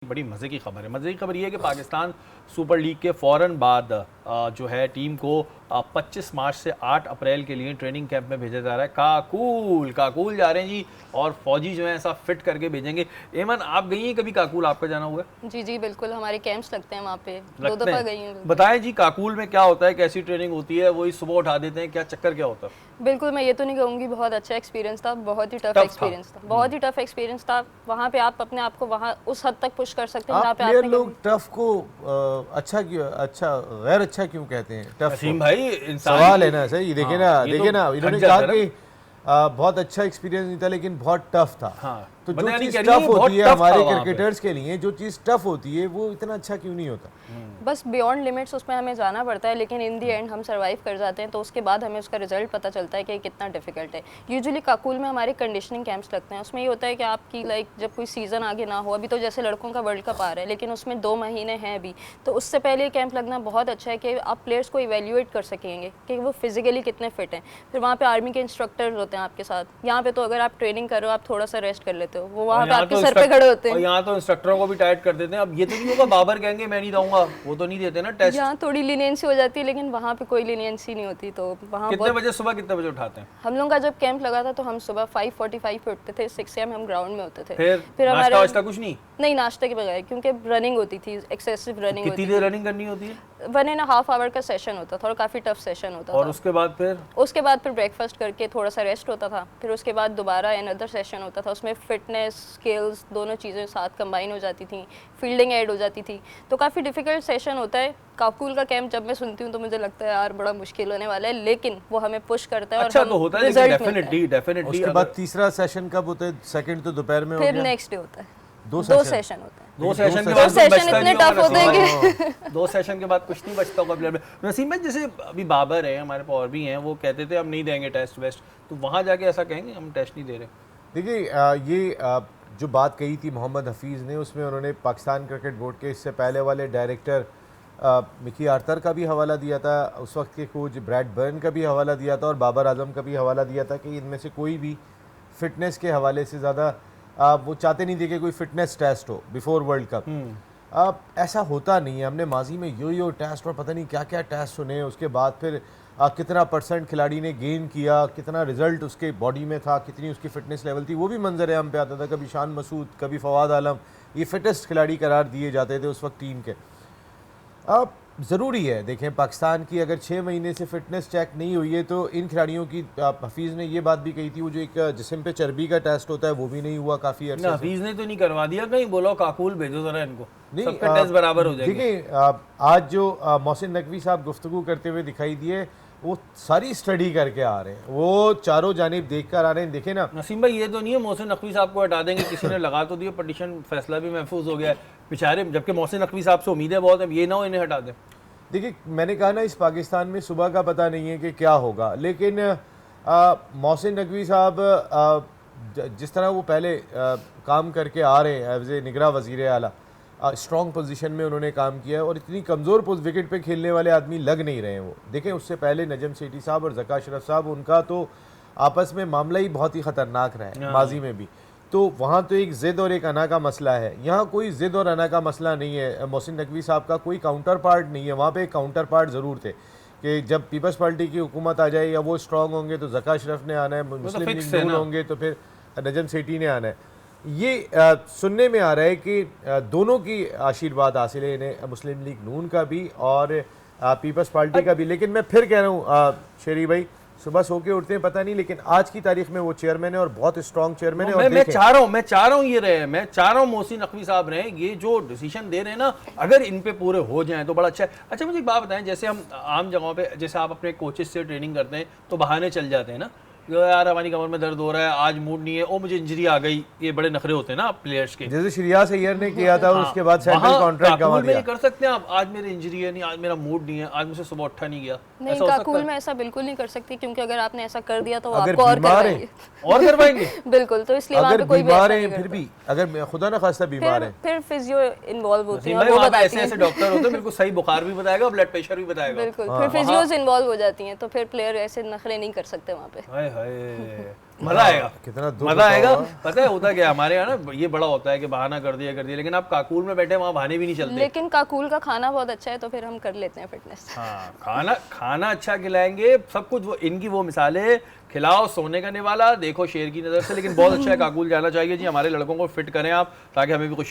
बड़ी मज़े की खबर है। मज़े की खबर ये है कि पाकिस्तान सुपर लीग के फ़ौरन बाद जो है टीम को 25 मार्च से 8 अप्रैल के लिए ट्रेनिंग कैंप में भेजा जा रहा है। काकूल जा रहे हैं जी, और फौजी जो है ऐसा फिट करके भेजेंगे। एमन, आप गई हैं कभी काकूल? आपका जाना हुआ है? जी जी बिल्कुल, हमारे कैंप्स लगते हैं वहाँ पे, 2 लगते दफ़ा हैं? गई हूँ। बताएं जी, काकूल में क्या होता है, कैसी ट्रेनिंग होती है? वही सुबह उठा देते हैं, क्या चक्कर क्या होता है? बिल्कुल, मैं ये तो नहीं कहूँगी बहुत अच्छा एक्सपीरियंस था, बहुत ही टफ टफ था। एक्सपीरियंस था, बहुत ही टफ एक्सपीरियंस था। वहाँ पे आप अपने आप को वहाँ उस हद तक पुश कर सकते हैं जहाँ आप पे प्लेयर आपने लोग कभी टफ को गैर अच्छा क्यों कहते हैं? टफ नसीम को भाई, इंसान सवाल है ना, सही देखे ना, हाँ, ये तो देखे ना, थक इन्होंने जाता कहा है ना। कि बहुत अच्छा एक्सपीरियंस नहीं था लेकिन बहुत टफ था। हाँ, तो जो बंदा नहीं चीज़ कह रही है, टफ बहुत होती है टफ था हमारे वहाँ पे। क्रिकेटर्स के लिए, जो चीज़ टफ होती है वो इतना अच्छा क्यों नहीं होता? बस बियॉन्ड लिमिट्स उसमें हमें जाना पड़ता है, लेकिन इन दी एंड हम सर्वाइव कर जाते हैं, तो उसके बाद हमें उसका रिजल्ट पता चलता है कि कितना डिफिकल्ट है। यूजुअली काकुल में हमारे कंडीशनिंग कैंप्स लगते हैं, उसमें ये होता है कि आपकी जब कोई सीज़न आगे ना हो, अभी तो जैसे लड़कों का वर्ल्ड कप आ रहा है लेकिन उसमें 2 महीने हैं अभी, तो उससे पहले कैंप लगना बहुत अच्छा है कि आप प्लेयर्स को इवेल्यूएट कर सकेंगे कि वो फिजिकली कितने फिट हैं। फिर वहाँ पे आर्मी के इंस्ट्रक्टर्स होते हैं आपके साथ। यहाँ पे तो अगर आप ट्रेनिंग कर रहे हो, आप थोड़ा सा रेस्ट कर लेते हो, वो वहाँ पे आपके सर पे खड़े होते हैं। और यहाँ तो इंस्ट्रक्टरों को भी टाइट कर देते हैं। अब ये तो नहीं होगा बाबर कहेंगे मैं नहीं दूंगा, वो तो नहीं देते ना टेस्ट। यहाँ थोड़ी लीनियंसी हो जाती है, लेकिन वहाँ पे कोई लीनियंसी नहीं होती। तो वहाँ कितने बजे सुबह, कितने बजे उठाते हैं? हम लोगों का जब कैंप लगा था तो हम सुबह 5:45 पे उठते थे, 6 AM हम ग्राउंड में होते थे। फिर हमारे नाश्ता कुछ नहीं नाश्ते के बगैर, क्योंकि रनिंग होती थी, एक्सेसिव रनिंग होती कितनी थी। देर रनिंग करनी होती है? 1.5 आवर का सेशन होता था और काफ़ी टफ सेशन होता और था। उसके बाद फिर ब्रेकफास्ट करके थोड़ा सा रेस्ट होता था, फिर उसके बाद दोबारा अनदर सेशन होता था। उसमें फिटनेस, स्किल्स दोनों चीज़ें साथ कंबाइन हो जाती थी, फील्डिंग ऐड हो जाती थी, तो काफ़ी डिफिकल्ट सेशन होता है। काकुल का कैंप जब मैं सुनती हूँ तो मुझे लगता है यार बड़ा मुश्किल होने वाला है, लेकिन वो हमें पुश करता है। अच्छा और तो होता है, रिजल्ट डेफिनेटली। उसके बाद तीसरा सेशन कब होता है? सेकंड तो दोपहर में हो फिर गया। नेक्स्ट डे होता है। 2 सेशन होते हैं। 2 सेशन के दो बाद सेशन इतने टफ होते हैं कि 2 सेशन के बाद कुछ नहीं बचता होगा प्लेयर में। नसीम भाई, जैसे अभी बाबर है, हमारे पास और भी हैं, वो कहते थे हम नहीं देंगे टेस्ट वेस्ट, तो वहाँ जाके ऐसा कहेंगे हम टेस्ट नहीं दे रहे? देखिए, ये जो बात कही थी मोहम्मद हफीज़ ने, उसमें उन्होंने पाकिस्तान क्रिकेट बोर्ड के इससे पहले वाले डायरेक्टर मिकी आर्थर का भी हवाला दिया था, उस वक्त के कोच ब्रैड बर्न का भी हवाला दिया था और बाबर आजम का भी हवाला दिया था कि इनमें से कोई भी फिटनेस के हवाले से ज़्यादा वो चाहते नहीं थे कि कोई फिटनेस टेस्ट हो बिफोर वर्ल्ड कप। ऐसा होता नहीं है। हमने माजी में यो टेस्ट और पता नहीं क्या क्या टेस्ट सुने, उसके बाद फिर कितना % खिलाड़ी ने गेन किया, कितना रिजल्ट उसके बॉडी में था, कितनी उसकी फिटनेस लेवल थी, वो भी मंजर आम पे आता था। कभी शान मसूद, कभी फवाद आलम, ये फिटेस्ट खिलाड़ी करार दिए जाते थे उस वक्त टीम के। अब ज़रूरी है, देखें पाकिस्तान की अगर 6 महीने से फिटनेस चेक नहीं हुई है तो इन खिलाड़ियों की, हफीज़ ने ये बात भी कही थी, वो जो एक जिस्म पे चर्बी का टेस्ट होता है वो भी नहीं हुआ काफ़ी अर्से से। हफीज़ ने तो नहीं करवा दिया कहीं? बोलो काकुल भेजो जरा इनको, नहीं, सबके टेस्ट बराबर हो जाएंगे। देखिए, आज जो मोहसिन नकवी साहब गुफ्तगू करते हुए दिखाई दिए, वो सारी स्टडी करके आ रहे हैं, वो चारों जानिब देख कर आ रहे हैं। देखें ना नसीम भाई, ये तो नहीं है मोहसिन नकवी साहब को हटा देंगे, किसी ने लगा तो दिया पटिशन, फैसला भी महफूज हो गया है बेचारे, जबकि मोहसिन नकवी साहब से उम्मीदें बहुत है, ये ना हो इन्हें हटा दें। देखिए, मैंने कहा ना, इस पाकिस्तान में सुबह का पता नहीं है कि क्या होगा, लेकिन मोहसिन नकवी साहब जिस तरह वो पहले काम करके आ रहे हैं एज ए निगरा वज़ीर आला, स्ट्रॉन्ग पोजीशन में उन्होंने काम किया है और इतनी कमज़ोर विकेट पे खेलने वाले आदमी लग नहीं रहे हैं वो। देखें, उससे पहले नजम सेठी साहब और ज़का अशरफ साहब, उनका तो आपस में मामला ही बहुत ही ख़तरनाक रहा है माजी में भी। तो वहाँ तो एक ज़िद और एक अना का मसला है, यहाँ कोई ज़िद और अना का मसला नहीं है। मोहसिन नकवी साहब का कोई काउंटर पार्ट नहीं है, वहाँ पे एक काउंटर पार्ट ज़रूर थे कि जब पीपल्स पार्टी की हुकूमत आ जाए या वो स्ट्रॉन्ग होंगे तो ज़का अशरफ ने आना है, मुस्लिम लीग नून होंगे तो फिर नजम सेठी ने आना है। ये सुनने में आ रहा है कि दोनों की आशीर्वाद हासिल है इन्हें, मुस्लिम लीग नून का भी और पीपल्स पार्टी का भी। लेकिन मैं फिर कह रहा हूँ शेरी भाई, सुबह सो के उठते हैं पता नहीं, लेकिन आज की तारीख में वो चेयरमैन है और बहुत स्ट्रॉन्ग चेयरमैन है। मैं चाह रहा हूँ ये रहे, मैं चाह रहा हूँ मोहसिन नकवी साहब रहे, ये जो डिसीजन दे रहे हैं ना, अगर इन पे पूरे हो जाएं तो बड़ा अच्छा है। अच्छा मुझे एक बात बताएं, जैसे हम आम जगहों पे, जैसे आप अपने कोचेस से ट्रेनिंग करते हैं तो बहाने चल जाते हैं ना, यार हमारी कमर में दर्द हो रहा है, आज मूड नहीं है, ओ मुझे इंजरी आ गई, ये बड़े नखरे होते हैं ना प्लेयर्स के, जैसे श्रेयस अय्यर ने किया था और उसके बाद सेंट्रल कॉन्ट्रैक्ट गंवा दिया। कर सकते हैं आप, आज मेरी इंजरी है, नहीं आज मेरा मूड नहीं है, आज मुझसे सुबह उठा नहीं गया, नहीं काकुल में ऐसा बिल्कुल नहीं कर सकती, क्योंकि अगर आपने ऐसा कर दिया तो आपको और करवाएंगे बिल्कुल। तो इसलिए अगर बीमार हैं, फिर भी अगर खुदा ना खास्ता बीमार है, फिर फिजियो इन्वॉल्व होती है, वो बताती है, ऐसे डॉक्टर होते हैं, बिल्कुल सही बुखार भी बताएगा, ब्लड प्रेशर भी बताएगा, बिल्कुल, फिर फिजियोज इन्वॉल्व हो जाती हैं, तो फिर प्लेयर ऐसे नखरे नहीं कर सकते वहाँ पे। हाय मजा आएगा, कितना दुख मजा आएगा। होगा। पता है होता क्या है हमारे यहाँ ना, ये बड़ा होता है कि बहाना कर दिया, लेकिन आप काकुल में बैठे वहाँ बहाने भी नहीं चलते। लेकिन काकुल का खाना बहुत अच्छा है तो फिर हम कर लेते हैं फिटनेस। हाँ, खाना अच्छा खिलाएंगे, सब कुछ वो इनकी वो मिसालें, खिलाओ सोने का निवाला, देखो शेर की नज़र से। लेकिन बहुत अच्छा है, काकुल जाना चाहिए जी, हमारे लड़कों को फिट करें आप, ताकि हमें भी खुशी